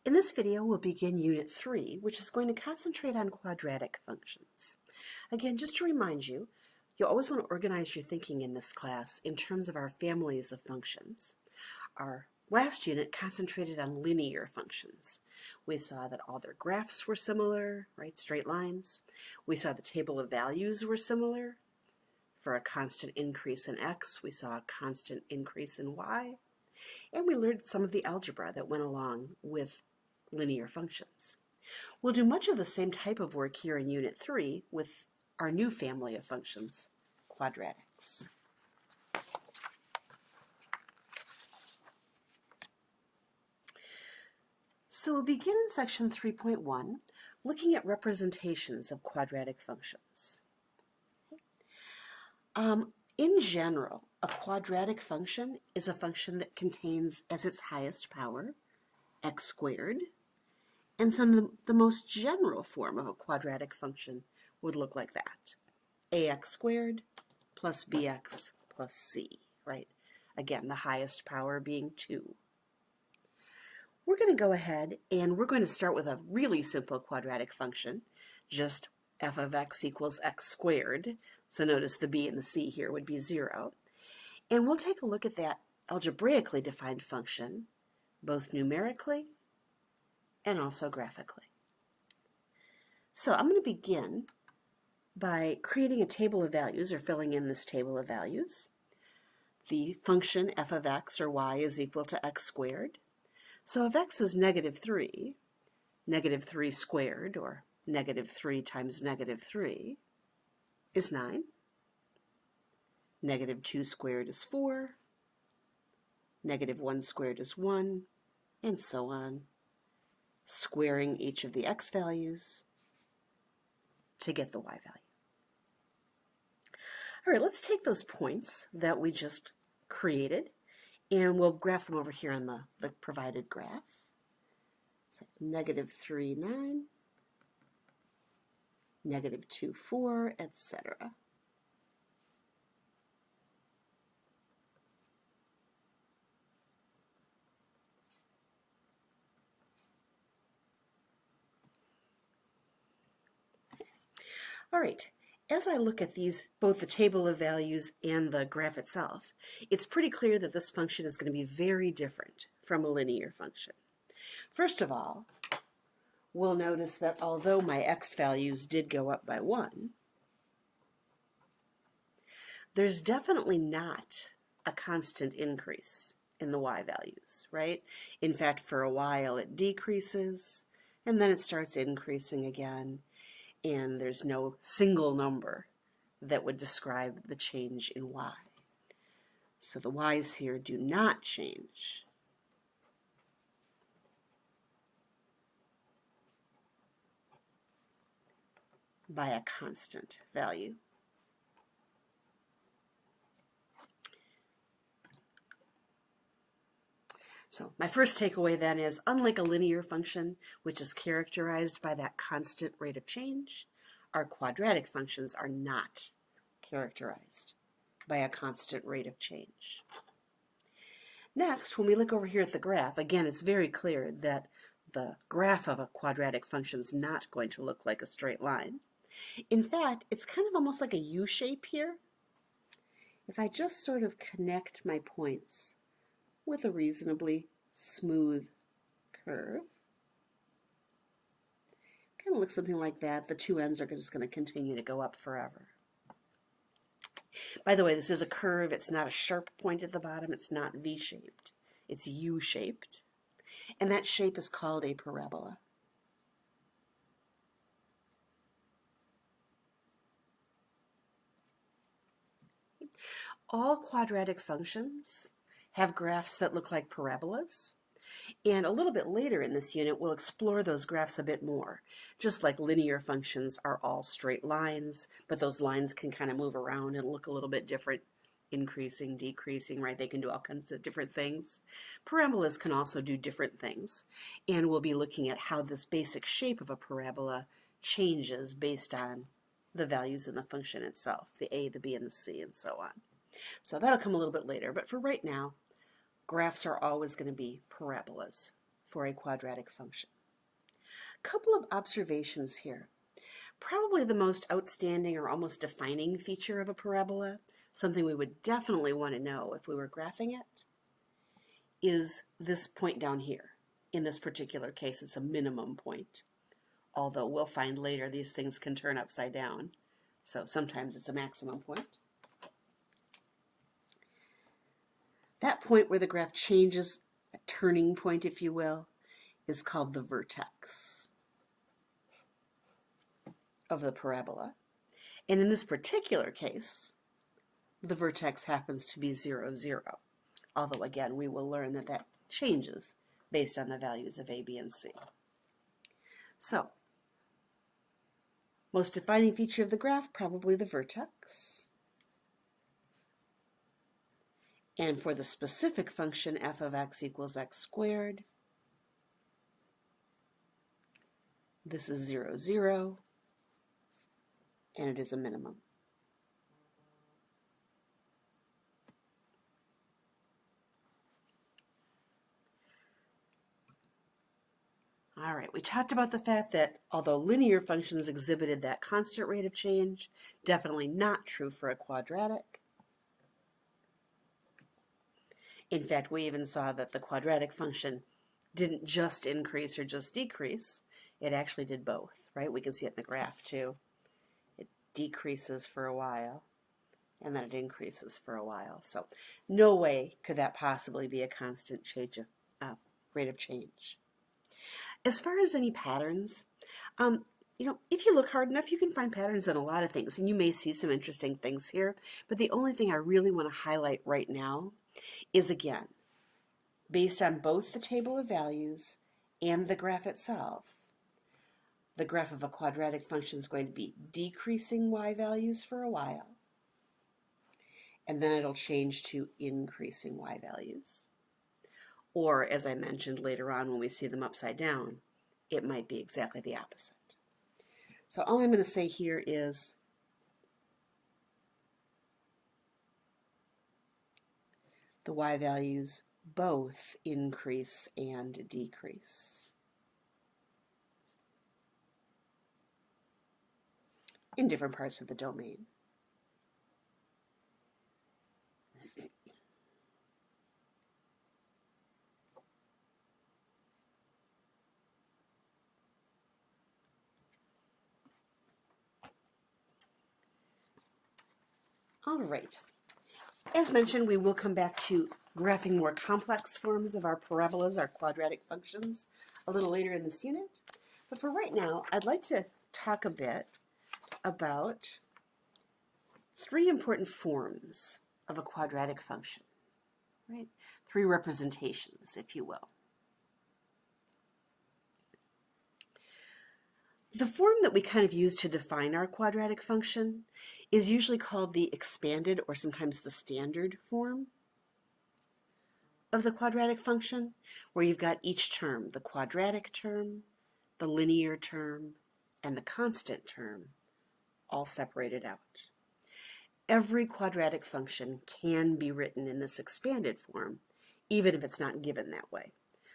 In this video, we'll begin Unit 3, which is going to concentrate on quadratic functions. Again, just to remind you, you always want to organize your thinking in this class in terms of our families of functions. Our last unit concentrated on linear functions. We saw that all their graphs were similar, right, straight lines. We saw the table of values were similar. For a constant increase in x, we saw a constant increase in y. And we learned some of the algebra that went along with linear functions. We'll do much of the same type of work here in Unit 3 with our new family of functions, quadratics. So we'll begin in section 3.1, looking at representations of quadratic functions. In general, a quadratic function is a function that contains as its highest power x squared. And so the most general form of a quadratic function would look like that. Ax squared plus bx plus c, right? Again, the highest power being 2. We're going to go ahead and we're going to start with a really simple quadratic function, just f of x equals x squared. So notice the b and the c here would be 0. And we'll take a look at that algebraically defined function, both numerically and also graphically. So I'm going to begin by creating a table of values, or filling in this table of values. The function f of x or y is equal to x squared. So if x is -3, -3 squared, or -3 times -3, is 9. -2 squared is 4. -1 squared is 1, and so on, squaring each of the x values to get the y value. All right, let's take those points that we just created, and we'll graph them over here on the provided graph. So -3, 9, -2, 4, etc. All right, as I look at these, both the table of values and the graph itself, it's pretty clear that this function is going to be very different from a linear function. First of all, we'll notice that although my x values did go up by 1, there's definitely not a constant increase in the y values, right? In fact, for a while it decreases, and then it starts increasing again, and there's no single number that would describe the change in y. So the y's here do not change. By a constant value. So my first takeaway then is, unlike a linear function, which is characterized by that constant rate of change, our quadratic functions are not characterized by a constant rate of change. Next, when we look over here at the graph, again, it's very clear that the graph of a quadratic function is not going to look like a straight line. In fact, it's kind of almost like a U shape here. If I just sort of connect my points with a reasonably smooth curve, kind of looks something like that. The two ends are just going to continue to go up forever. By the way, this is a curve. It's not a sharp point at the bottom. It's not V-shaped. It's U-shaped. And that shape is called a parabola. All quadratic functions have graphs that look like parabolas. And a little bit later in this unit, we'll explore those graphs a bit more. Just like linear functions are all straight lines, but those lines can kind of move around and look a little bit different, increasing, decreasing, right? They can do all kinds of different things. Parabolas can also do different things. And we'll be looking at how this basic shape of a parabola changes based on the values in the function itself, the a, the b, and the c, and so on. So that'll come a little bit later, but for right now, graphs are always going to be parabolas for a quadratic function. A couple of observations here. Probably the most outstanding or almost defining feature of a parabola, something we would definitely want to know if we were graphing it, is this point down here. In this particular case, it's a minimum point, although we'll find later these things can turn upside down, so sometimes it's a maximum point. That point where the graph changes, a turning point if you will, is called the vertex of the parabola. And in this particular case, the vertex happens to be 0, 0. Although again, we will learn that that changes based on the values of a, b, and c. So, most defining feature of the graph, probably the vertex. And for the specific function f of x equals x squared, this is 0, 0, and it is a minimum. All right, we talked about the fact that although linear functions exhibited that constant rate of change, definitely not true for a quadratic. In fact, we even saw that the quadratic function didn't just increase or just decrease. It actually did both, right? We can see it in the graph too. It decreases for a while, and then it increases for a while. So no way could that possibly be a constant change rate of change. As far as any patterns, if you look hard enough, you can find patterns in a lot of things, and you may see some interesting things here. But the only thing I really want to highlight right now is, again, based on both the table of values and the graph itself, the graph of a quadratic function is going to be decreasing y values for a while, and then it'll change to increasing y values. Or, as I mentioned later on when we see them upside down, it might be exactly the opposite. So all I'm going to say here is the y values both increase and decrease in different parts of the domain. All right. As mentioned, we will come back to graphing more complex forms of our parabolas, our quadratic functions, a little later in this unit. But for right now, I'd like to talk a bit about three important forms of a quadratic function, right? Three representations, if you will. The form that we kind of use to define our quadratic function is usually called the expanded or sometimes the standard form of the quadratic function, where you've got each term, the quadratic term, the linear term, and the constant term, all separated out. Every quadratic function can be written in this expanded form, even if it's not given that way.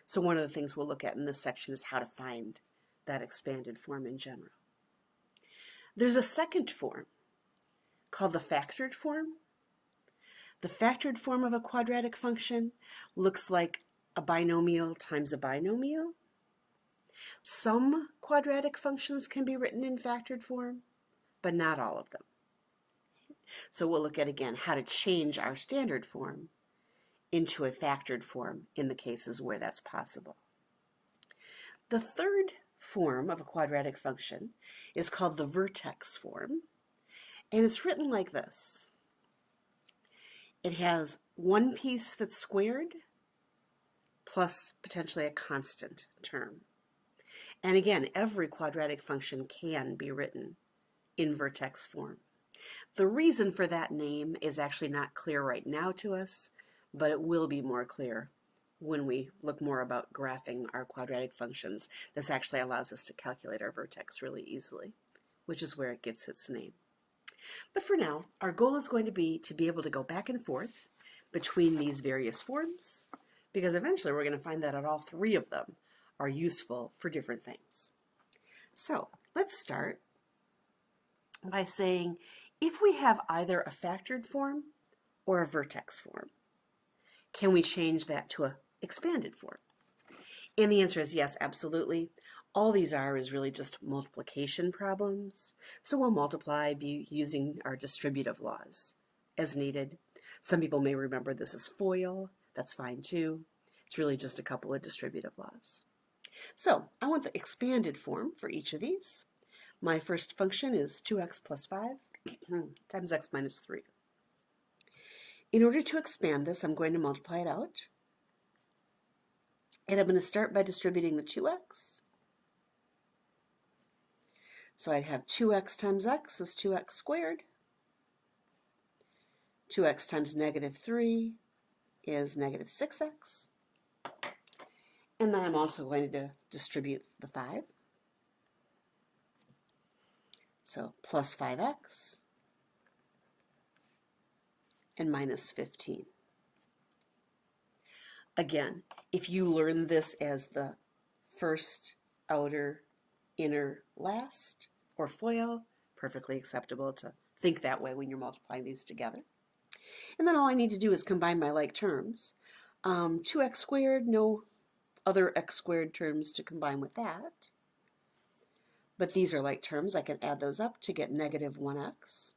So one of the things we'll look at in this section is how to find that expanded form in general. There's a second form called the factored form. The factored form of a quadratic function looks like a binomial times a binomial. Some quadratic functions can be written in factored form, but not all of them. So we'll look at, again, how to change our standard form into a factored form in the cases where that's possible. The third form of a quadratic function is called the vertex form, and it's written like this. It has one piece that's squared plus potentially a constant term. And again, every quadratic function can be written in vertex form. The reason for that name is actually not clear right now to us, but it will be more clear when we look more about graphing our quadratic functions. This actually allows us to calculate our vertex really easily, which is where it gets its name. But for now, our goal is going to be able to go back and forth between these various forms, because eventually we're going to find that at all three of them, are useful for different things. So let's start by saying if we have either a factored form or a vertex form, can we change that to an expanded form? And the answer is yes, absolutely. All these are is really just multiplication problems. So we'll multiply using our distributive laws as needed. Some people may remember this as FOIL. That's fine too. It's really just a couple of distributive laws. So I want the expanded form for each of these. My first function is 2x plus 5 times x minus 3. In order to expand this, I'm going to multiply it out. And I'm going to start by distributing the 2x. So I'd have 2x times x is 2x squared. 2x times negative 3 is negative 6x. And then I'm also going to distribute the 5. So plus 5x and minus 15. Again, if you learn this as the first, outer, inner, last, or FOIL, perfectly acceptable to think that way when you're multiplying these together. And then all I need to do is combine my like terms. 2x squared, no other x squared terms to combine with that. But these are like terms. I can add those up to get negative 1x.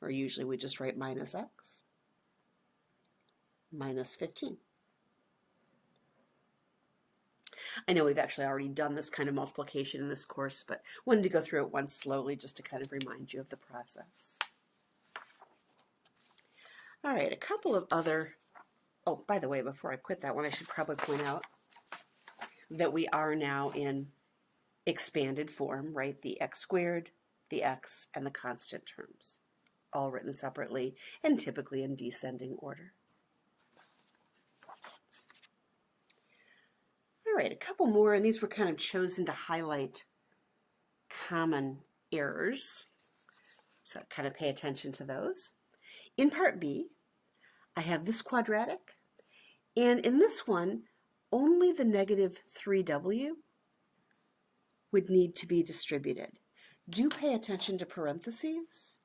Or usually we just write minus x. Minus 15. I know we've actually already done this kind of multiplication in this course, but wanted to go through it once slowly just to kind of remind you of the process. All right, a couple of other, oh, by the way, before I quit that one, I should probably point out that we are now in expanded form, right? The x squared, the x, and the constant terms, all written separately and typically in descending order. All right, a couple more, and these were kind of chosen to highlight common errors, so kind of pay attention to those. In part B, I have this quadratic, and in this one, only the negative 3w would need to be distributed. Do pay attention to parentheses.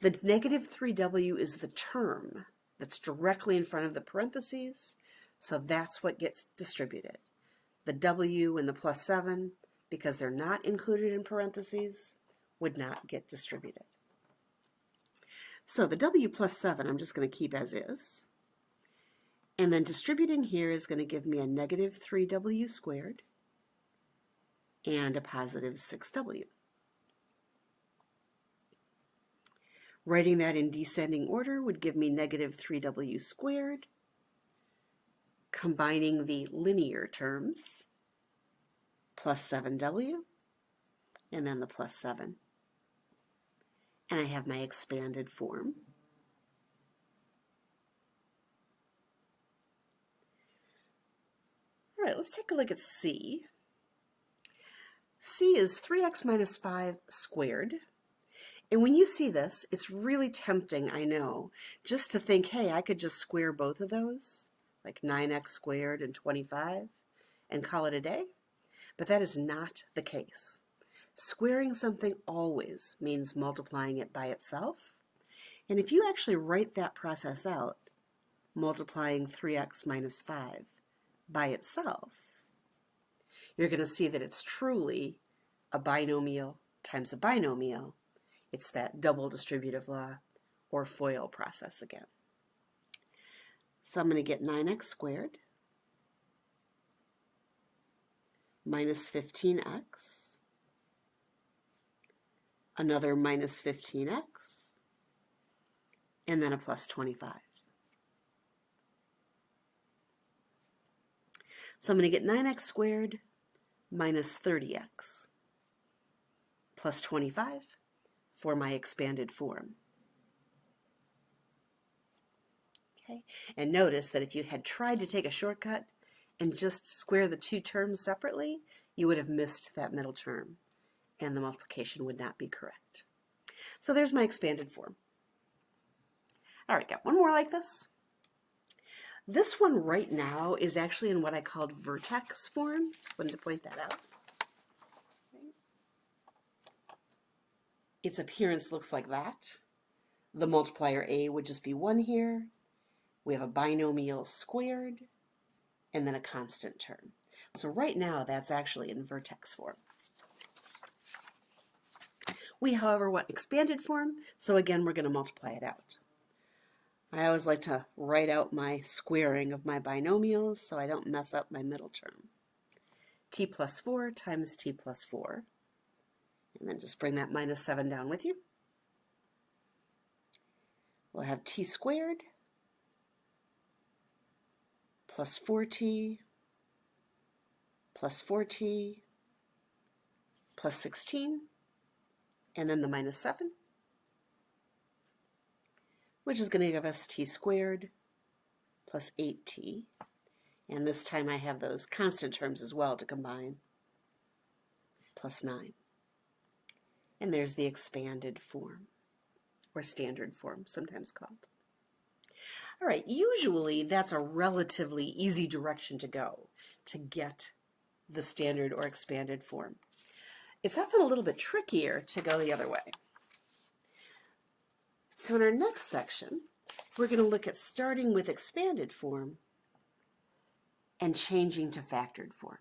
The negative 3w is the term that's directly in front of the parentheses, so that's what gets distributed. The w and the plus 7, because they're not included in parentheses, would not get distributed. So the w plus 7 I'm just going to keep as is. And then distributing here is going to give me a negative 3w squared and a positive 6w. Writing that in descending order would give me negative 3w squared. Combining the linear terms, plus 7w, and then the plus 7. And I have my expanded form. All right, let's take a look at C. C is 3x minus 5 squared. And when you see this, it's really tempting, I know, just to think, hey, I could just square both of those, like 9x squared and 25, and call it a day. But that is not the case. Squaring something always means multiplying it by itself. And if you actually write that process out, multiplying 3x minus 5 by itself, you're going to see that it's truly a binomial times a binomial. It's that double distributive law or FOIL process again. So I'm going to get 9x squared minus 15x, another minus 15x, and then a plus 25. So I'm going to get 9x squared minus 30x plus 25 for my expanded form. Okay, and notice that if you had tried to take a shortcut and just square the two terms separately, you would have missed that middle term, and the multiplication would not be correct. So there's my expanded form. All right, got one more like this. This one right now is actually in what I called vertex form. Just wanted to point that out. Its appearance looks like that. The multiplier a would just be 1 here. We have a binomial squared, and then a constant term. So right now, that's actually in vertex form. We, however, want expanded form, so again, we're going to multiply it out. I always like to write out my squaring of my binomials so I don't mess up my middle term. T plus 4 times t plus 4. And then just bring that minus 7 down with you. We'll have t squared plus 4t plus 4t plus 16, and then the minus 7, which is going to give us t squared plus 8t. And this time I have those constant terms as well to combine, plus 9. And there's the expanded form, or standard form, sometimes called. All right, usually that's a relatively easy direction to go to get the standard or expanded form. It's often a little bit trickier to go the other way. So in our next section, we're going to look at starting with expanded form and changing to factored form.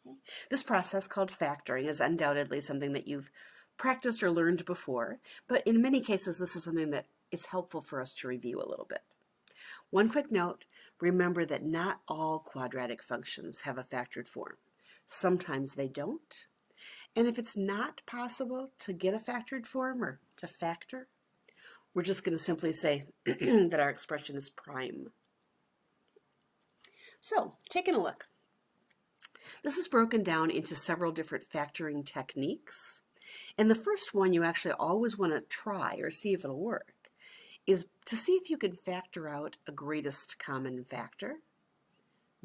Okay. This process called factoring is undoubtedly something that you've practiced or learned before, but in many cases this is something that is helpful for us to review a little bit. One quick note, remember that not all quadratic functions have a factored form. Sometimes they don't. And if it's not possible to get a factored form or to factor, we're just going to simply say that our expression is prime. So, taking a look. This is broken down into several different factoring techniques. And the first one you actually always want to try or see if it'll work is to see if you can factor out a greatest common factor,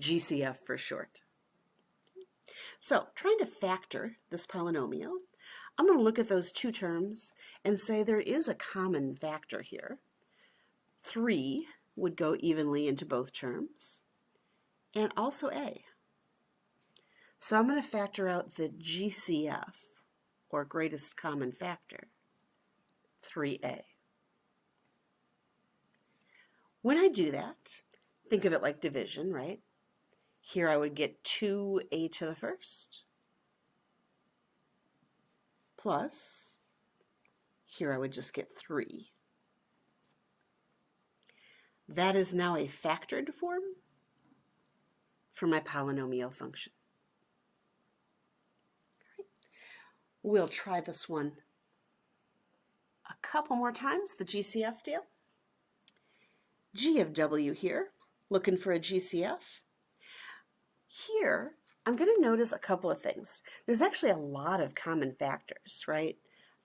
GCF for short. So, trying to factor this polynomial, I'm going to look at those two terms and say there is a common factor here. 3 would go evenly into both terms, and also a. So I'm going to factor out the GCF, or greatest common factor, 3a. When I do that, think of it like division, right? Here I would get 2a to the first, plus, here I would just get 3. That is now a factored form for my polynomial function. We'll try this one a couple more times, the GCF deal. G of W here, looking for a GCF. Here, I'm going to notice a couple of things. There's actually a lot of common factors, right?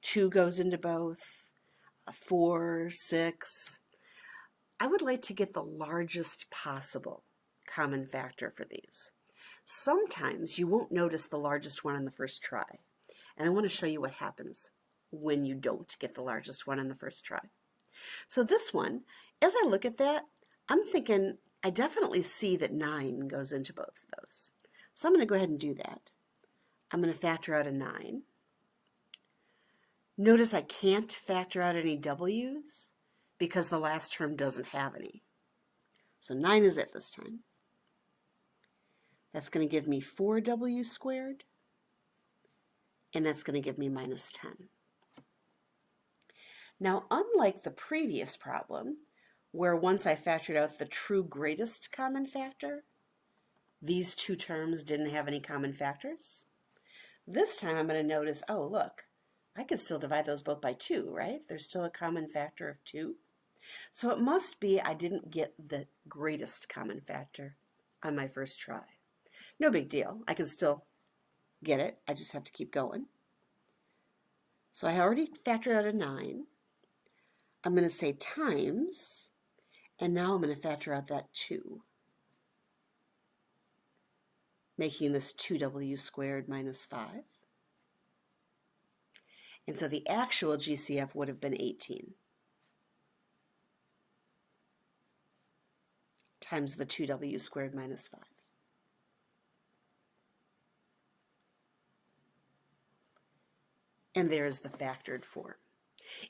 2 goes into both, 4, 6. I would like to get the largest possible common factor for these. Sometimes you won't notice the largest one on the first try. And I want to show you what happens when you don't get the largest one on the first try. So this one, as I look at that, I'm thinking I definitely see that 9 goes into both of those. So I'm going to go ahead and do that. I'm going to factor out a 9. Notice I can't factor out any W's because the last term doesn't have any. So 9 is it this time. That's going to give me 4W squared, and that's going to give me minus 10. Now, unlike the previous problem, where once I factored out the true greatest common factor, these two terms didn't have any common factors, this time I'm going to notice, oh, look, I could still divide those both by 2, right? There's still a common factor of 2. So it must be I didn't get the greatest common factor on my first try. No big deal. I can still get it. I just have to keep going. So I already factored out a 9. I'm going to say times, and now I'm going to factor out that 2, making this 2W squared minus 5. And so the actual GCF would have been 18. times the 2w squared minus 5. And there's the factored form.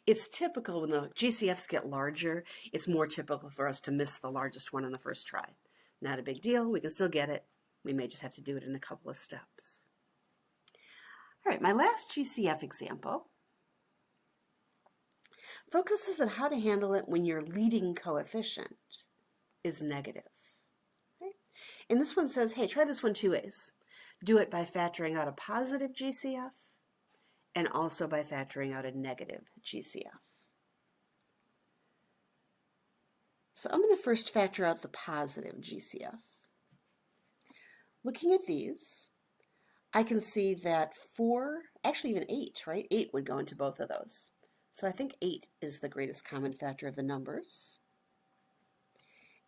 It's typical when the GCFs get larger, it's more typical for us to miss the largest one on the first try. Not a big deal, we can still get it. We may just have to do it in a couple of steps. All right, my last GCF example focuses on how to handle it when your leading coefficient is negative. Okay? And this one says, hey, try this one two ways. Do it by factoring out a positive GCF and also by factoring out a negative GCF. So I'm going to first factor out the positive GCF. Looking at these, I can see that 4, actually even 8, right? 8 would go into both of those. So I think 8 is the greatest common factor of the numbers.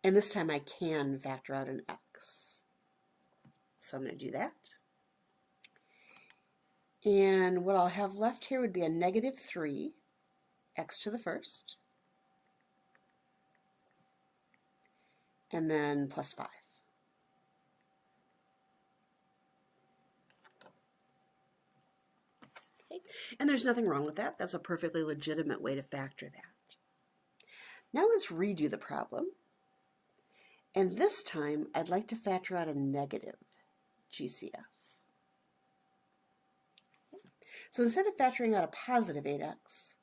And this time I can factor out an x. So I'm going to do that. And what I'll have left here would be a negative 3, x to the first, and then plus 5. Okay. And there's nothing wrong with that. That's a perfectly legitimate way to factor that. Now let's redo the problem. And this time, I'd like to factor out a negative GCF. So instead of factoring out a positive 8x,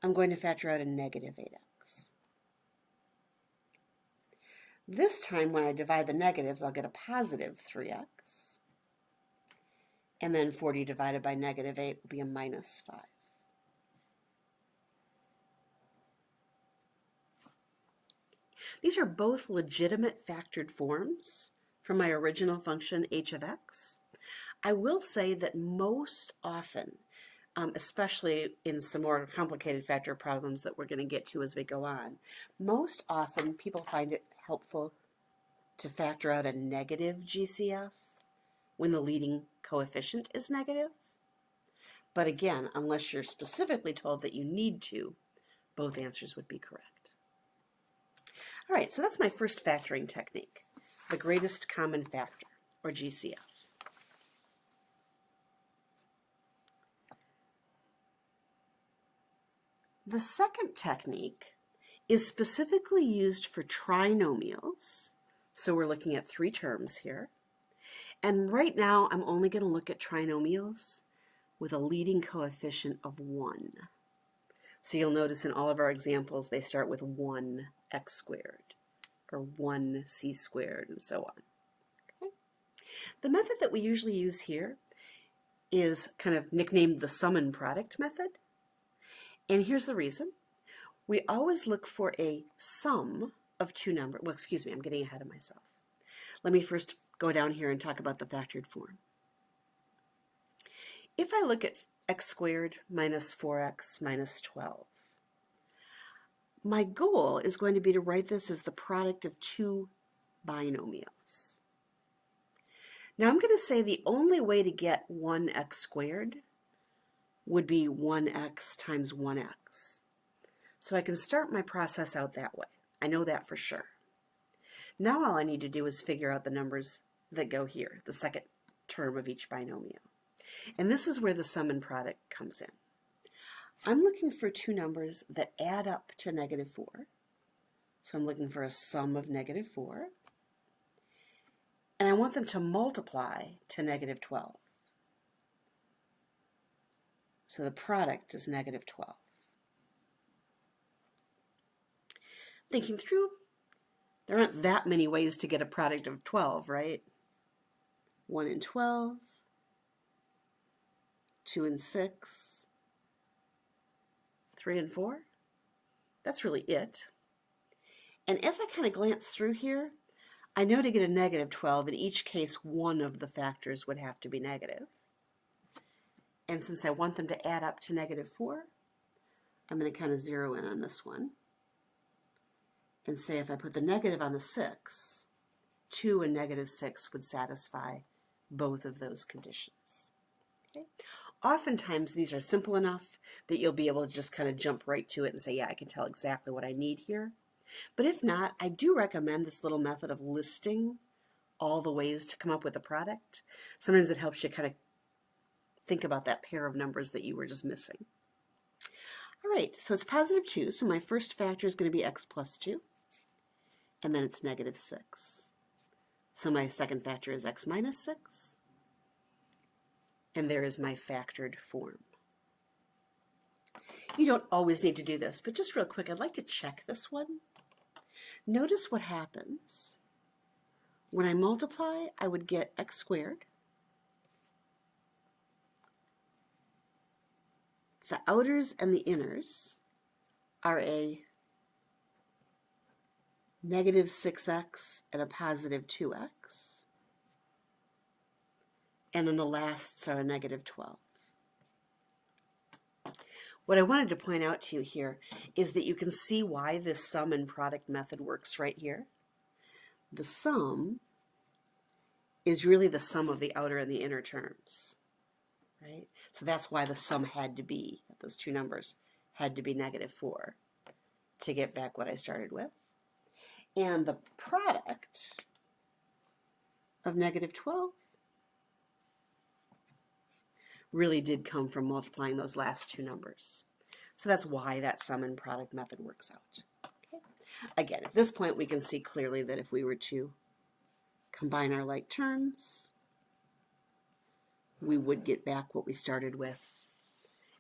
I'm going to factor out a negative 8x. This time, when I divide the negatives, I'll get a positive 3x. And then 40 divided by negative 8 will be a minus 5. These are both legitimate factored forms from my original function h of x. I will say that most often, especially in some more complicated factor problems that we're going to get to as we go on, most often people find it helpful to factor out a negative GCF when the leading coefficient is negative. But again, unless you're specifically told that you need to, both answers would be correct. All right, so that's my first factoring technique, the greatest common factor, or GCF. The second technique is specifically used for trinomials. So we're looking at 3 terms here. And right now, I'm only going to look at trinomials with a leading coefficient of 1. So you'll notice in all of our examples, they start with 1x squared or 1c squared and so on. Okay? The method that we usually use here is kind of nicknamed the sum and product method. And here's the reason. We always look for a sum of 2 numbers. Well, excuse me, I'm getting ahead of myself. Let me first go down here and talk about the factored form. If I look at x squared minus 4x minus 12, my goal is going to be to write this as the product of 2 binomials. Now I'm going to say the only way to get 1x squared would be 1x times 1x. So I can start my process out that way. I know that for sure. Now all I need to do is figure out the numbers that go here, the second term of each binomial. And this is where the sum and product comes in. I'm looking for 2 numbers that add up to negative 4. So I'm looking for a sum of negative 4. And I want them to multiply to negative 12. So the product is negative 12. Thinking through, there aren't that many ways to get a product of 12, right? 1 and 12, 2 and 6, 3 and 4. That's really it. And as I kind of glance through here, I know to get a negative 12, in each case, one of the factors would have to be negative. And since I want them to add up to negative 4, I'm going to kind of zero in on this one and say if I put the negative on the 6, 2 and negative 6 would satisfy both of those conditions. Okay? Oftentimes these are simple enough that you'll be able to just kind of jump right to it and say, yeah, I can tell exactly what I need here. But if not, I do recommend this little method of listing all the ways to come up with a product. Sometimes it helps you kind of think about that pair of numbers that you were just missing. All right, so it's positive 2, so my first factor is going to be x plus 2, and then it's negative 6. So my second factor is x minus 6, and there is my factored form. You don't always need to do this, but just real quick, I'd like to check this one. Notice what happens. When I multiply, I would get x squared. The outers and the inners are a negative 6x and a positive 2x. And then the lasts are a negative 12. What I wanted to point out to you here is that you can see why this sum and product method works right here. The sum is really the sum of the outer and the inner terms, right? So that's why the sum had to be, those two numbers, had to be negative 4 to get back what I started with. And the product of negative 12 really did come from multiplying those last two numbers. So that's why that sum and product method works out. Okay. Again, at this point, we can see clearly that if we were to combine our like terms, we would get back what we started with,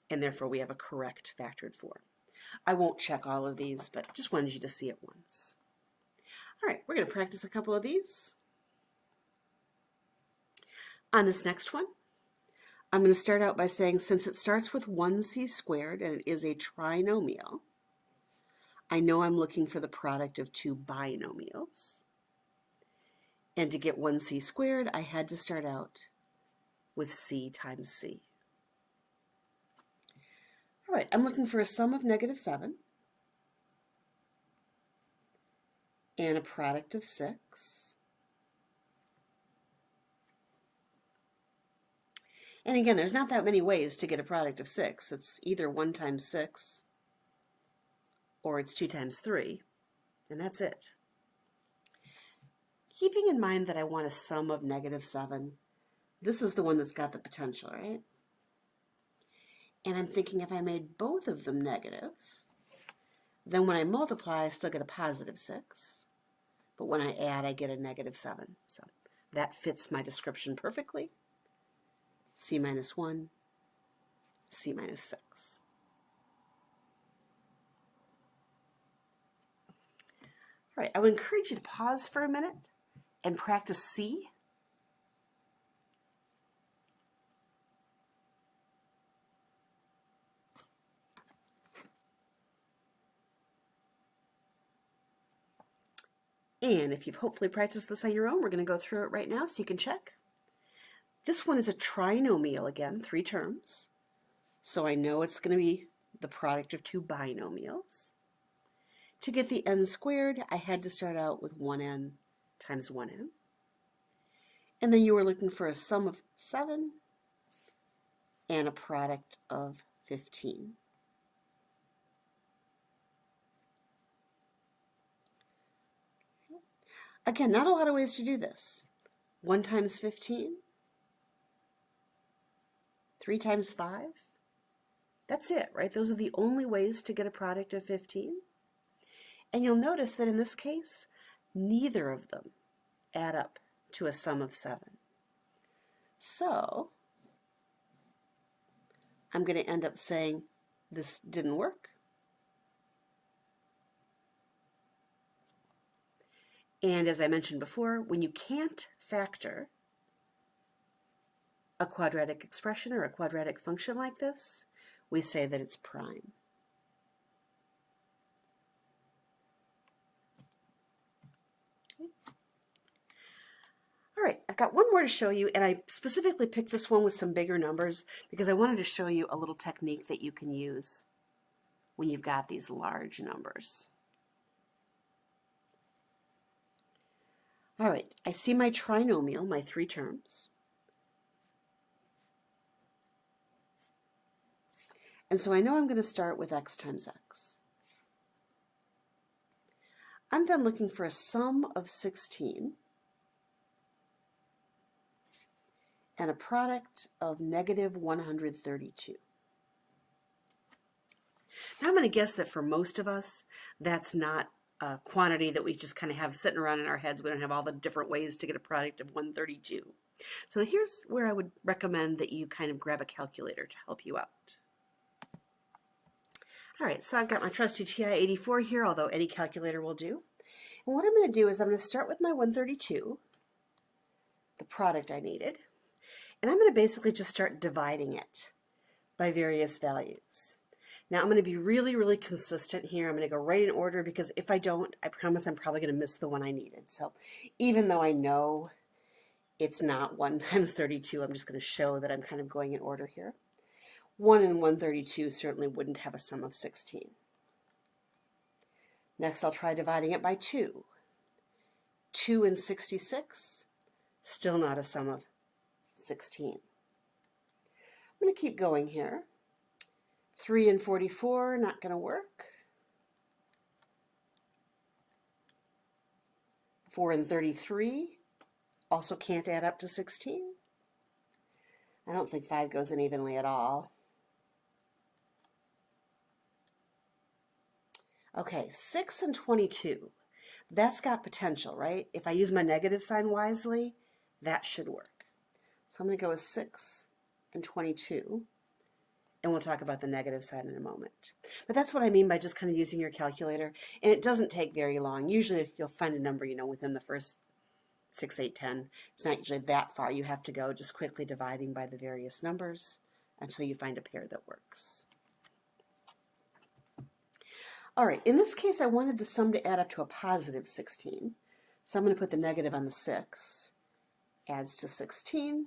and therefore we have a correct factored form. I won't check all of these, but just wanted you to see it once. All right, we're going to practice a couple of these. On this next one, I'm going to start out by saying, since it starts with 1c squared and it is a trinomial, I know I'm looking for the product of two binomials. And to get 1c squared, I had to start out with c times c. All right, I'm looking for a sum of negative 7 and a product of 6. And again, there's not that many ways to get a product of 6. It's either 1 times 6 or it's 2 times 3, and that's it. Keeping in mind that I want a sum of negative 7, this is the one that's got the potential, right? And I'm thinking if I made both of them negative, then when I multiply, I still get a positive 6. But when I add, I get a negative 7. So that fits my description perfectly. C minus 1, C minus 6. All right, I would encourage you to pause for a minute and practice C. And if you've hopefully practiced this on your own, we're going to go through it right now so you can check. This one is a trinomial again, 3 terms. So I know it's going to be the product of two binomials. To get the n squared, I had to start out with 1n times 1n. And then you were looking for a sum of 7 and a product of 15. Again, not a lot of ways to do this. 1 times 15, 3 times 5. That's it, right? Those are the only ways to get a product of 15. And you'll notice that in this case, neither of them add up to a sum of 7. So I'm going to end up saying this didn't work. And as I mentioned before, when you can't factor a quadratic expression or a quadratic function like this, we say that it's prime. All right, I've got one more to show you, and I specifically picked this one with some bigger numbers because I wanted to show you a little technique that you can use when you've got these large numbers. All right, I see my trinomial, my 3 terms. And so I know I'm going to start with x times x. I'm then looking for a sum of 16 and a product of negative 132. Now I'm going to guess that for most of us, that's not a quantity that we just kind of have sitting around in our heads. We don't have all the different ways to get a product of 132. So here's where I would recommend that you kind of grab a calculator to help you out. All right, so I've got my trusty TI-84 here, although any calculator will do. And what I'm going to do is I'm going to start with my 132, the product I needed, and I'm going to basically just start dividing it by various values. Now I'm going to be really, really consistent here. I'm going to go right in order because if I don't, I promise I'm probably going to miss the one I needed. So even though I know it's not 1 times 32, I'm just going to show that I'm kind of going in order here. 1 and 132 certainly wouldn't have a sum of 16. Next, I'll try dividing it by 2. 2 and 66, still not a sum of 16. I'm going to keep going here. 3 and 44, not going to work. 4 and 33, also can't add up to 16. I don't think 5 goes in evenly at all. Okay, 6 and 22. That's got potential, right? If I use my negative sign wisely, that should work. So I'm going to go with 6 and 22. And we'll talk about the negative sign in a moment. But that's what I mean by just kind of using your calculator. And it doesn't take very long. Usually you'll find a number, within the first 6, 8, 10. It's not usually that far. You have to go just quickly dividing by the various numbers until you find a pair that works. All right, in this case, I wanted the sum to add up to a positive 16. So I'm going to put the negative on the 6. Adds to 16.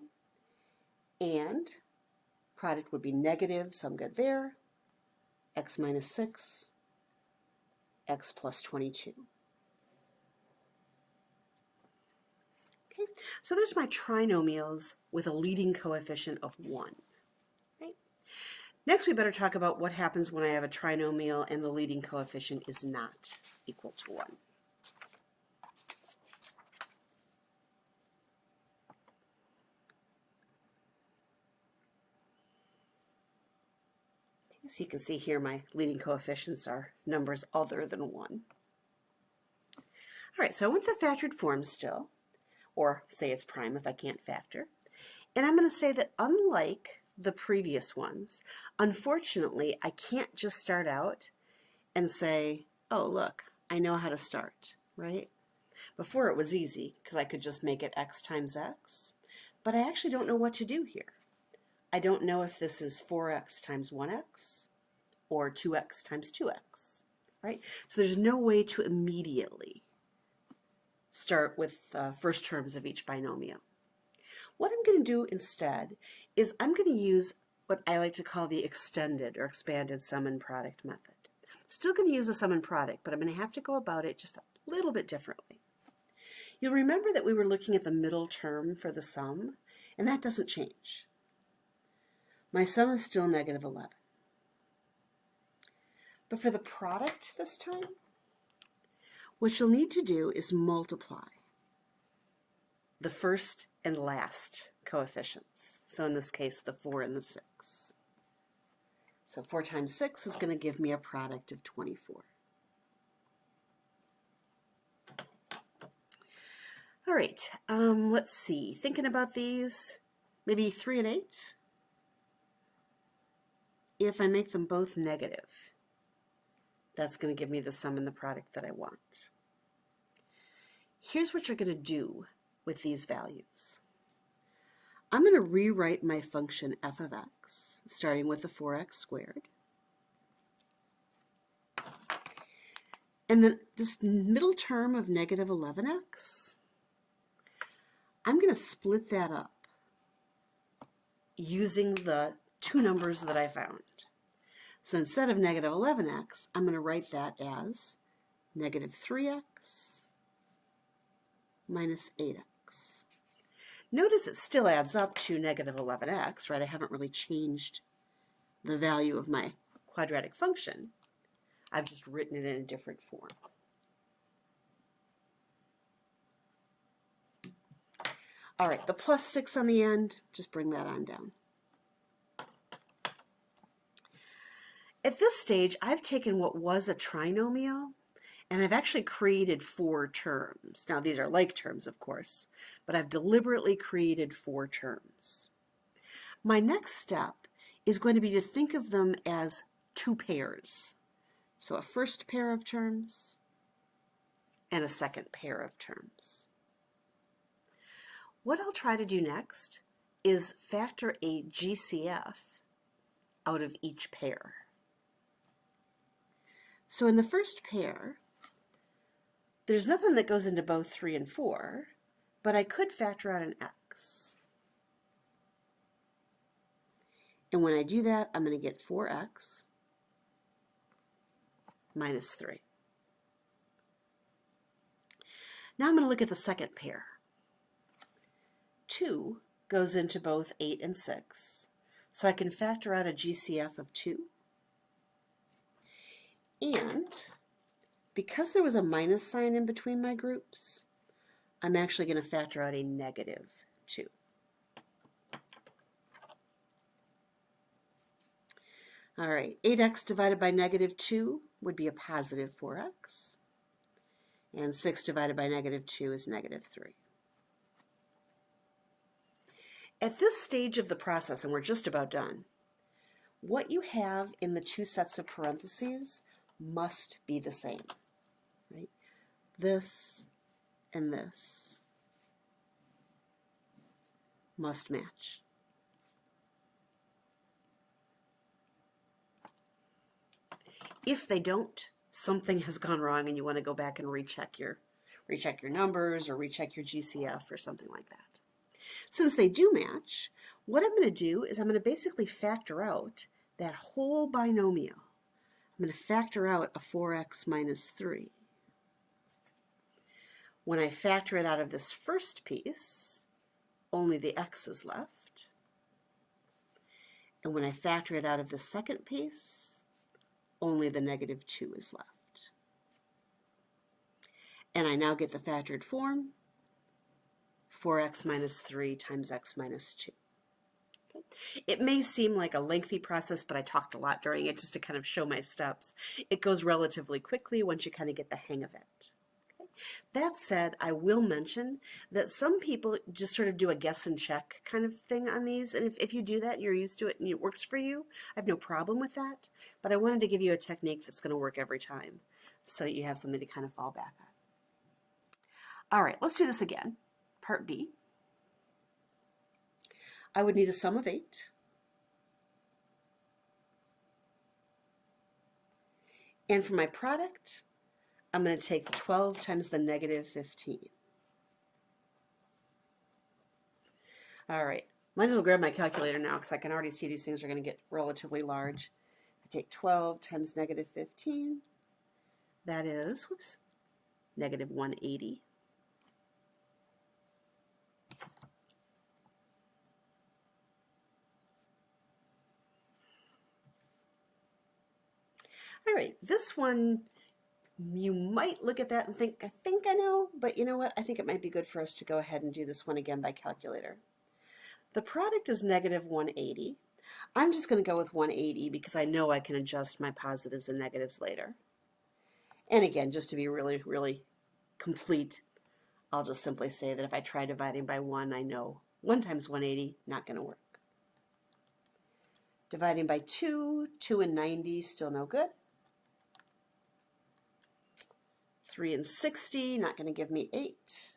And product would be negative, so I'm good there. X minus 6, x plus 22. Okay, so there's my trinomials with a leading coefficient of 1. Right? Next, we better talk about what happens when I have a trinomial and the leading coefficient is not equal to 1. So you can see here my leading coefficients are numbers other than 1. All right, so I want the factored form still, or say it's prime if I can't factor. And I'm going to say that unlike the previous ones, unfortunately, I can't just start out and say, oh, look, I know how to start, right? Before it was easy because I could just make it x times x, but I actually don't know what to do here. I don't know if this is 4x times 1x or 2x times 2x, right? So there's no way to immediately start with first terms of each binomial. What I'm going to do instead is I'm going to use what I like to call the extended or expanded sum and product method. Still going to use a sum and product, but I'm going to have to go about it just a little bit differently. You'll remember that we were looking at the middle term for the sum, and that doesn't change. My sum is still negative 11. But for the product this time, what you'll need to do is multiply the first and last coefficients. So in this case, the 4 and the 6. So 4 times 6 is going to give me a product of 24. All right, let's see. Thinking about these, maybe 3 and 8. If I make them both negative, that's going to give me the sum and the product that I want. Here's what you're going to do with these values. I'm going to rewrite my function f of x, starting with the 4x squared. And then this middle term of negative 11x, I'm going to split that up using the two numbers that I found. So instead of negative 11x, I'm going to write that as negative 3x minus 8x. Notice it still adds up to negative 11x, right? I haven't really changed the value of my quadratic function. I've just written it in a different form. All right, the plus 6 on the end, just bring that on down. At this stage, I've taken what was a trinomial, and I've actually created 4 terms. Now, these are like terms, of course, but I've deliberately created 4 terms. My next step is going to be to think of them as 2 pairs. So a first pair of terms and a second pair of terms. What I'll try to do next is factor a GCF out of each pair. So in the first pair, there's nothing that goes into both 3 and 4, but I could factor out an x. And when I do that, I'm going to get 4x minus 3. Now I'm going to look at the second pair. 2 goes into both 8 and 6, so I can factor out a GCF of 2. And because there was a minus sign in between my groups, I'm actually going to factor out a negative 2. All right, 8x divided by negative 2 would be a positive 4x. And 6 divided by negative 2 is negative 3. At this stage of the process, and we're just about done, what you have in the 2 sets of parentheses must be the same, right? This and this must match. If they don't, something has gone wrong and you want to go back and recheck your numbers or recheck your GCF or something like that. Since they do match, what I'm going to do is I'm going to basically factor out that whole binomial. I'm going to factor out a 4x minus 3. When I factor it out of this first piece, only the x is left. And when I factor it out of the second piece, only the negative 2 is left. And I now get the factored form, 4x minus 3 times x minus 2. Okay. It may seem like a lengthy process, but I talked a lot during it just to kind of show my steps. It goes relatively quickly once you kind of get the hang of it. Okay. That said, I will mention that some people just sort of do a guess and check kind of thing on these, and if you do that and you're used to it and it works for you, I have no problem with that, but I wanted to give you a technique that's going to work every time so that you have something to kind of fall back on. All right, let's do this again. Part B. I would need a sum of 8. And for my product, I'm going to take the 12 times the negative 15. All right, might as well grab my calculator now because I can already see these things are going to get relatively large. I take 12 times negative 15. That is, negative 180. All right, this one, you might look at that and think, I think I know, but you know what? I think it might be good for us to go ahead and do this one again by calculator. The product is negative 180. I'm just going to go with 180 because I know I can adjust my positives and negatives later. And again, just to be really, really complete, I'll just simply say that if I try dividing by 1, I know 1 times 180, not going to work. Dividing by 2, 2 and 90, still no good. 3 and 60, not going to give me 8.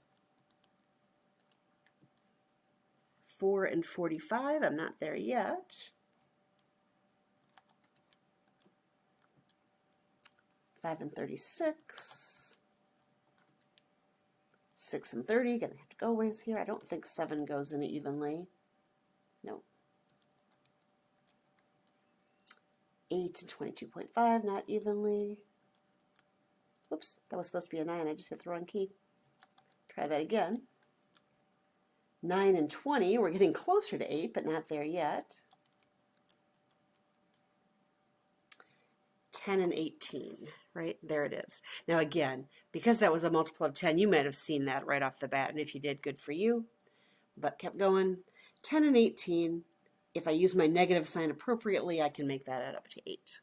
4 and 45, I'm not there yet. 5 and 36. 6 and 30, going to have to go ways here. I don't think 7 goes in evenly. No. 8 and 22.5, not evenly. Oops, that was supposed to be a 9. I just hit the wrong key. Try that again. 9 and 20, we're getting closer to 8, but not there yet. 10 and 18, right? There it is. Now again, because that was a multiple of 10, you might have seen that right off the bat, and if you did, good for you. but kept going. 10 and 18. If I use my negative sign appropriately, I can make that add up to 8.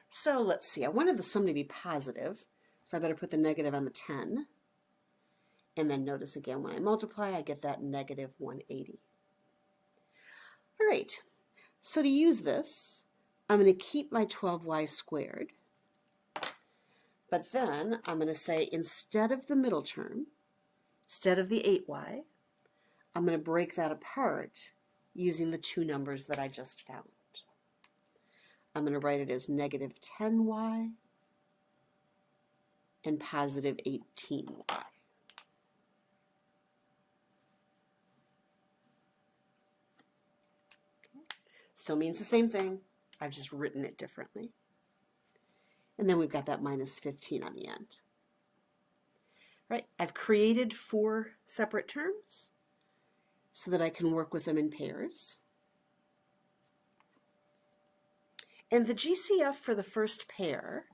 So let's see. I wanted the sum to be positive, so I better put the negative on the 10. And then notice again, when I multiply, I get that negative 180. All right, so to use this, I'm going to keep my 12y squared, but then I'm going to say instead of the middle term, instead of the 8y, I'm going to break that apart using the two numbers that I just found. I'm going to write it as negative 10y and positive 18y. Still means the same thing. I've just written it differently. And then we've got that minus 15 on the end. Right, I've created 4 separate terms so that I can work with them in pairs. And the GCF for the first pair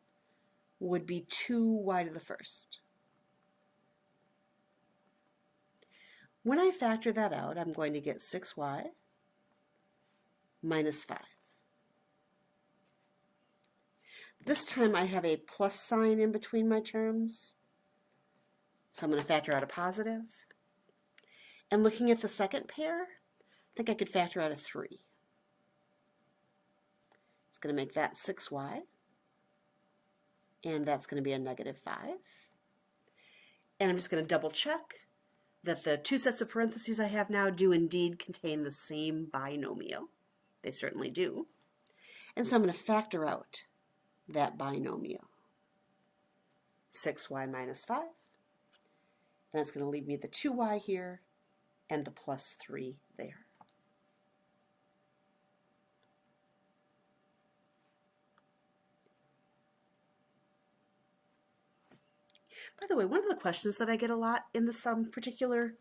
would be 2y to the first. When I factor that out, I'm going to get 6y minus 5. This time I have a plus sign in between my terms, so I'm going to factor out a positive. And looking at the second pair, I think I could factor out a 3. It's going to make that 6y, and that's going to be a negative 5. And I'm just going to double check that the 2 sets of parentheses I have now do indeed contain the same binomial. They certainly do. And so I'm going to factor out that binomial. 6y minus 5. And that's going to leave me the 2y here and the plus 3 there. By the way, one of the questions that I get a lot in the sum particular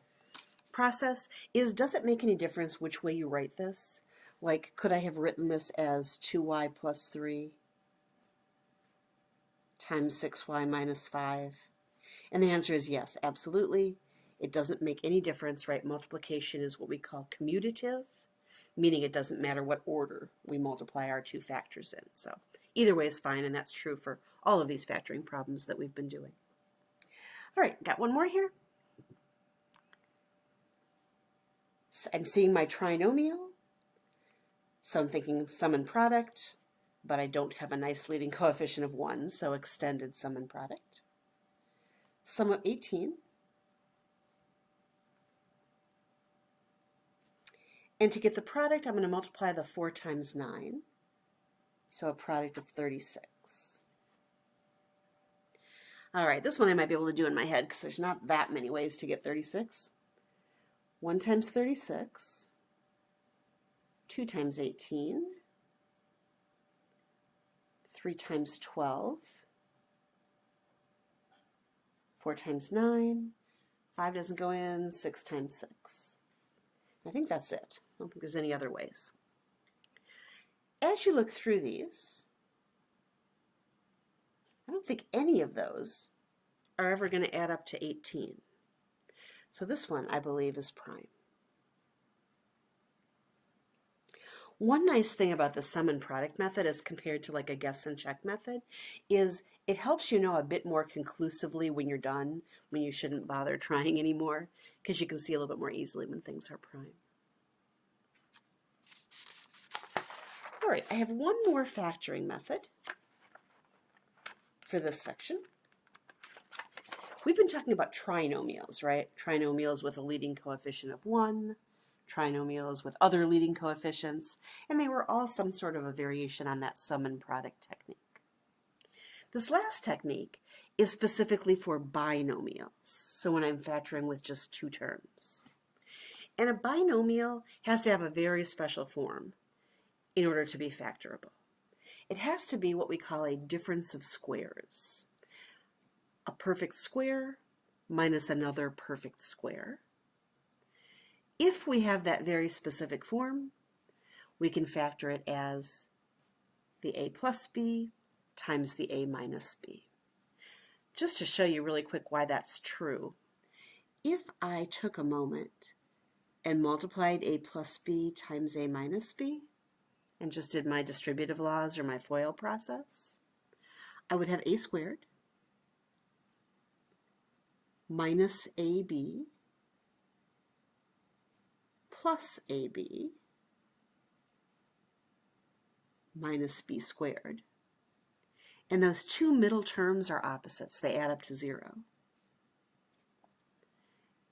process is, does it make any difference which way you write this? Like, could I have written this as 2y plus 3 times 6y minus 5? And the answer is yes, absolutely. It doesn't make any difference, right? Multiplication is what we call commutative, meaning it doesn't matter what order we multiply our two factors in. So either way is fine, and that's true for all of these factoring problems that we've been doing. All right, got one more here. So I'm seeing my trinomial. So I'm thinking sum and product, but I don't have a nice leading coefficient of 1, so extended sum and product. Sum of 18. And to get the product, I'm going to multiply the 4 times 9, so a product of 36. All right, this one I might be able to do in my head because there's not that many ways to get 36. 1 times 36, 2 times 18, 3 times 12, 4 times 9, 5 doesn't go in, 6 times 6. I think that's it. I don't think there's any other ways. As you look through these, I don't think any of those are ever going to add up to 18. So this one, I believe, is prime. One nice thing about the sum and product method as compared to like a guess and check method is it helps you know a bit more conclusively when you're done, when you shouldn't bother trying anymore, because you can see a little bit more easily when things are prime. All right, I have one more factoring method for this section. We've been talking about trinomials, right? Trinomials with a leading coefficient of 1, trinomials with other leading coefficients, and they were all some sort of a variation on that sum and product technique. This last technique is specifically for binomials, so when I'm factoring with just 2 terms. And a binomial has to have a very special form in order to be factorable. It has to be what we call a difference of squares. A perfect square minus another perfect square. If we have that very specific form, we can factor it as the a plus b times the a minus b. Just to show you really quick why that's true, if I took a moment and multiplied a plus b times a minus b, and just did my distributive laws or my FOIL process, I would have a squared minus ab plus ab minus b squared. And those two middle terms are opposites. They add up to 0.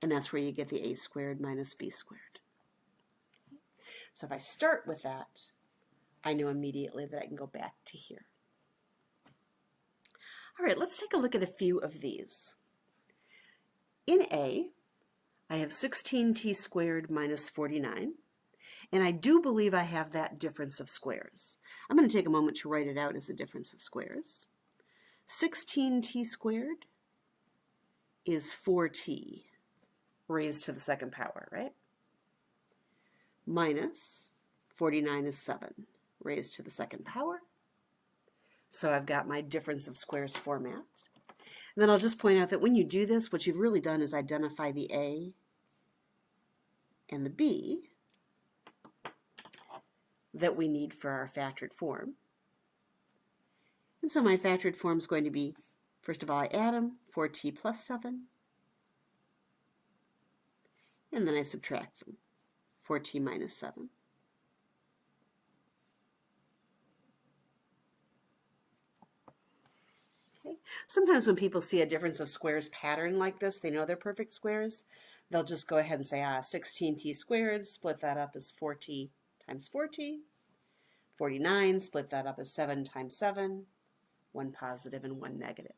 And that's where you get the a squared minus b squared. So if I start with that, I know immediately that I can go back to here. All right, let's take a look at a few of these. In A, I have 16t squared minus 49, and I do believe I have that difference of squares. I'm going to take a moment to write it out as a difference of squares. 16t squared is 4t raised to the second power, right? Minus 49 is 7 raised to the second power. So I've got my difference of squares format. And then I'll just point out that when you do this, what you've really done is identify the a and the b that we need for our factored form. And so my factored form is going to be, first of all, I add them, 4t plus 7, and then I subtract them, 4t minus 7. Okay. Sometimes when people see a difference of squares pattern like this, they know they're perfect squares. They'll just go ahead and say, 16t squared, split that up as 4t times 4t. 49, split that up as 7 times 7, 1 positive and 1 negative.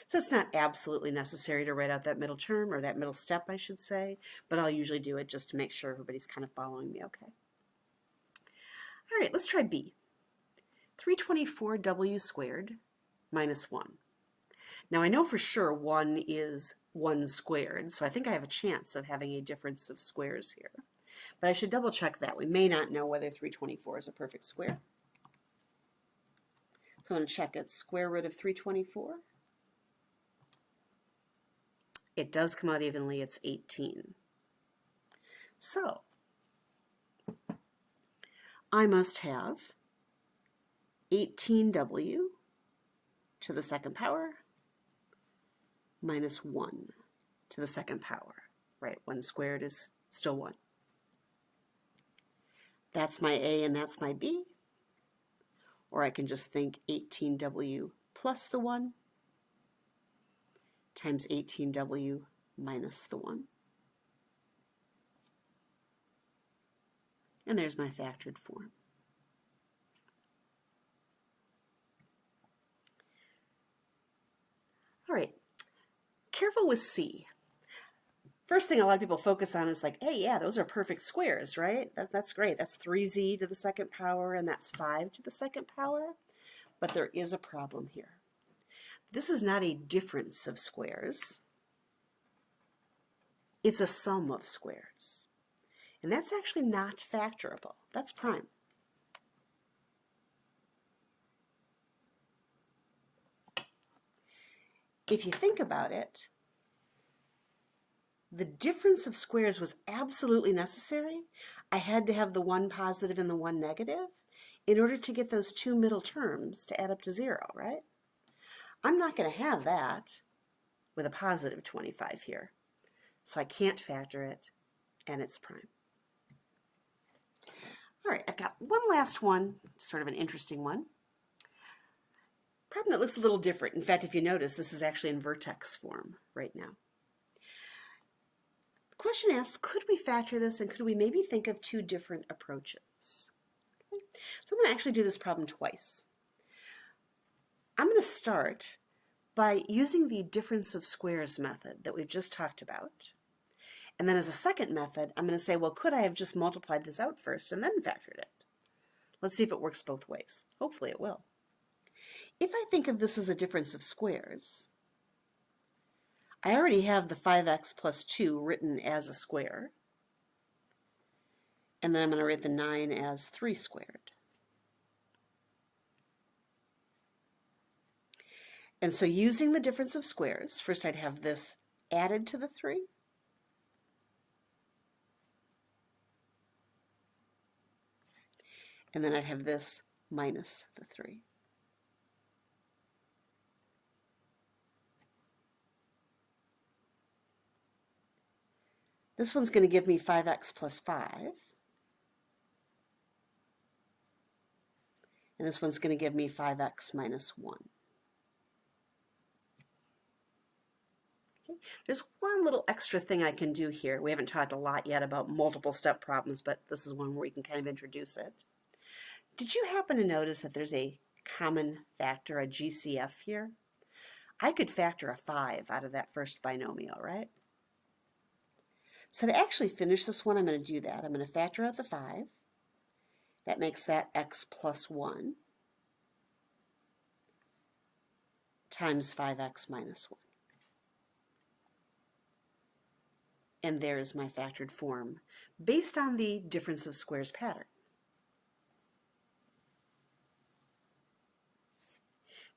So it's not absolutely necessary to write out that middle term, or that middle step, I should say, but I'll usually do it just to make sure everybody's kind of following me okay. All right, let's try B. 324w squared minus 1. Now I know for sure 1 is 1 squared, so I think I have a chance of having a difference of squares here. But I should double check that. We may not know whether 324 is a perfect square. So I'm going to check it. Square root of 324. It does come out evenly. It's 18. So I must have 18w to the second power minus 1 to the second power. Right, 1 squared is still 1. That's my A and that's my B. Or I can just think 18w plus the 1 times 18w minus the 1. And there's my factored form. All right, careful with C. First thing a lot of people focus on is like, hey, yeah, those are perfect squares, right? That's great. That's 3z to the second power, and that's 5 to the second power. But there is a problem here. This is not a difference of squares. It's a sum of squares. And that's actually not factorable. That's prime. If you think about it, the difference of squares was absolutely necessary. I had to have the 1 positive and the 1 negative in order to get those two middle terms to add up to 0, right? I'm not going to have that with a positive 25 here. So I can't factor it, and it's prime. All right, I've got one last one, sort of an interesting one. Problem that looks a little different. In fact, if you notice, this is actually in vertex form right now. The question asks, could we factor this, and could we maybe think of two different approaches? Okay. So I'm going to actually do this problem twice. I'm going to start by using the difference of squares method that we've just talked about. And then as a second method, I'm going to say, well, could I have just multiplied this out first and then factored it? Let's see if it works both ways. Hopefully it will. If I think of this as a difference of squares, I already have the 5x plus 2 written as a square. And then I'm going to write the 9 as 3 squared. And so using the difference of squares, first I'd have this added to the 3, And then I'd have this minus the 3. This one's going to give me 5x plus 5. And this one's going to give me 5x minus 1. Okay. There's one little extra thing I can do here. We haven't talked a lot yet about multiple step problems, but this is one where we can kind of introduce it. Did you happen to notice that there's a common factor, a GCF here? I could factor a 5 out of that first binomial, right? So to actually finish this one, I'm going to do that. I'm going to factor out the 5. That makes that x plus 1 times 5x minus 1. And there's my factored form based on the difference of squares pattern.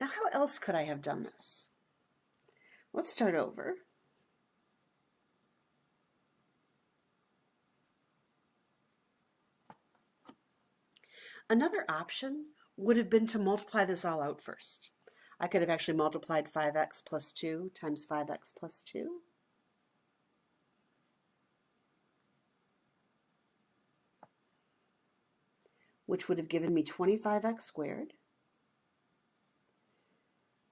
Now, how else could I have done this? Let's start over. Another option would have been to multiply this all out first. I could have actually multiplied 5x plus 2 times 5x plus 2. Which would have given me 25x squared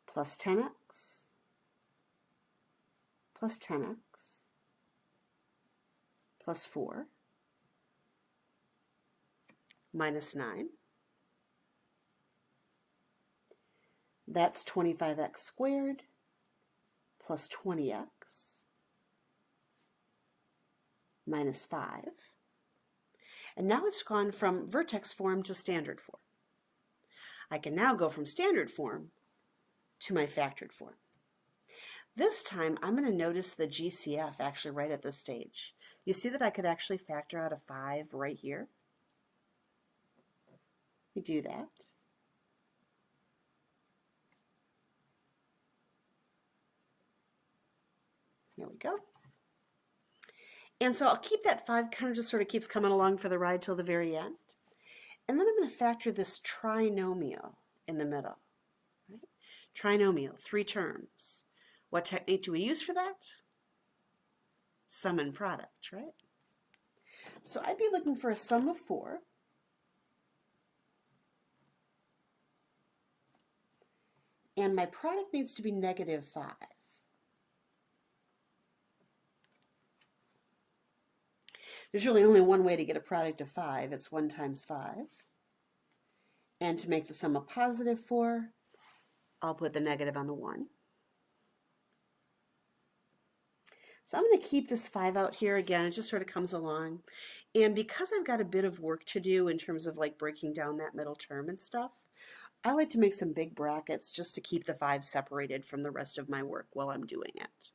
plus 10x plus 10x plus 4 minus 9. That's 25x squared plus 20x minus 5. And now it's gone from vertex form to standard form. I can now go from standard form to my factored form. This time I'm going to notice the GCF actually right at this stage. You see that I could actually factor out a 5 right here? We do that. There we go. And so I'll keep that 5, kind of just sort of keeps coming along for the ride till the very end. And then I'm going to factor this trinomial in the middle. Right? Trinomial, 3 terms. What technique do we use for that? Sum and product, right? So I'd be looking for a sum of 4. And my product needs to be negative 5. There's really only one way to get a product of 5. It's 1 times 5. And to make the sum a positive 4, I'll put the negative on the 1. So I'm going to keep this 5 out here again. It just sort of comes along. And because I've got a bit of work to do in terms of like breaking down that middle term and stuff, I like to make some big brackets just to keep the 5 separated from the rest of my work while I'm doing it.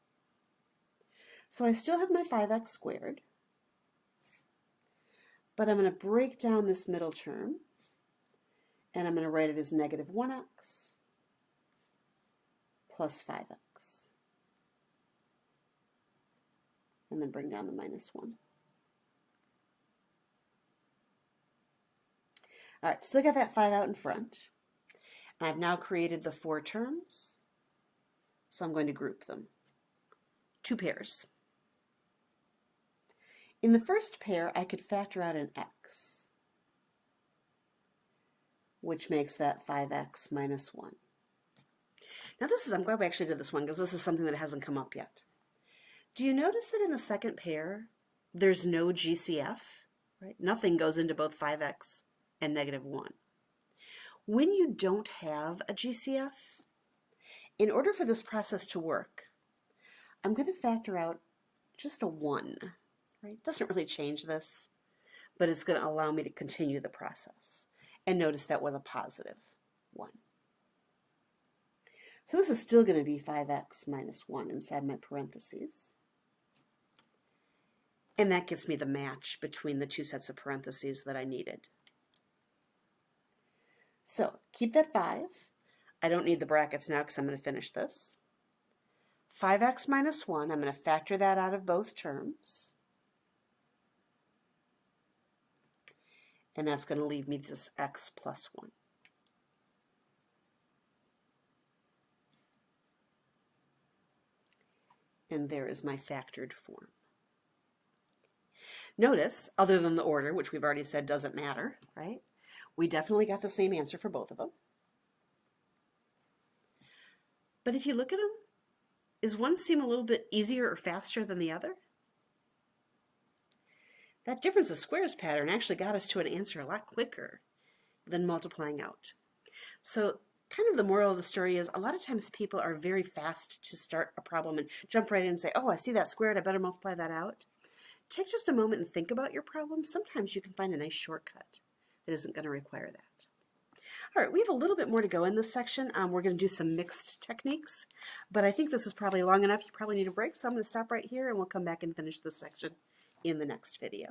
So I still have my 5x squared, but I'm going to break down this middle term, and I'm going to write it as negative 1x plus 5x. And then bring down the minus 1. All right, still got that 5 out in front. And I've now created the 4 terms, so I'm going to group them. 2 pairs. In the first pair, I could factor out an x, which makes that 5x minus 1. Now I'm glad we actually did this one because this is something that hasn't come up yet. Do you notice that in the second pair, there's no GCF, right? Nothing goes into both 5x and negative 1. When you don't have a GCF, in order for this process to work, I'm going to factor out just a 1, right? It doesn't really change this, but it's going to allow me to continue the process. And notice that was a positive 1. So this is still going to be 5x minus 1 inside my parentheses. And that gets me the match between the 2 sets of parentheses that I needed. So keep that 5. I don't need the brackets now because I'm going to finish this. 5x minus 1, I'm going to factor that out of both terms. And that's going to leave me this x plus 1. And there is my factored form. Notice, other than the order, which we've already said doesn't matter, right? We definitely got the same answer for both of them. But if you look at them, does one seem a little bit easier or faster than the other? That difference of squares pattern actually got us to an answer a lot quicker than multiplying out. So kind of the moral of the story is a lot of times people are very fast to start a problem and jump right in and say, oh, I see that squared, I better multiply that out. Take just a moment and think about your problem. Sometimes you can find a nice shortcut that isn't going to require that. All right, we have a little bit more to go in this section. We're going to do some mixed techniques, but I think this is probably long enough. You probably need a break, so I'm going to stop right here and we'll come back and finish this section in the next video.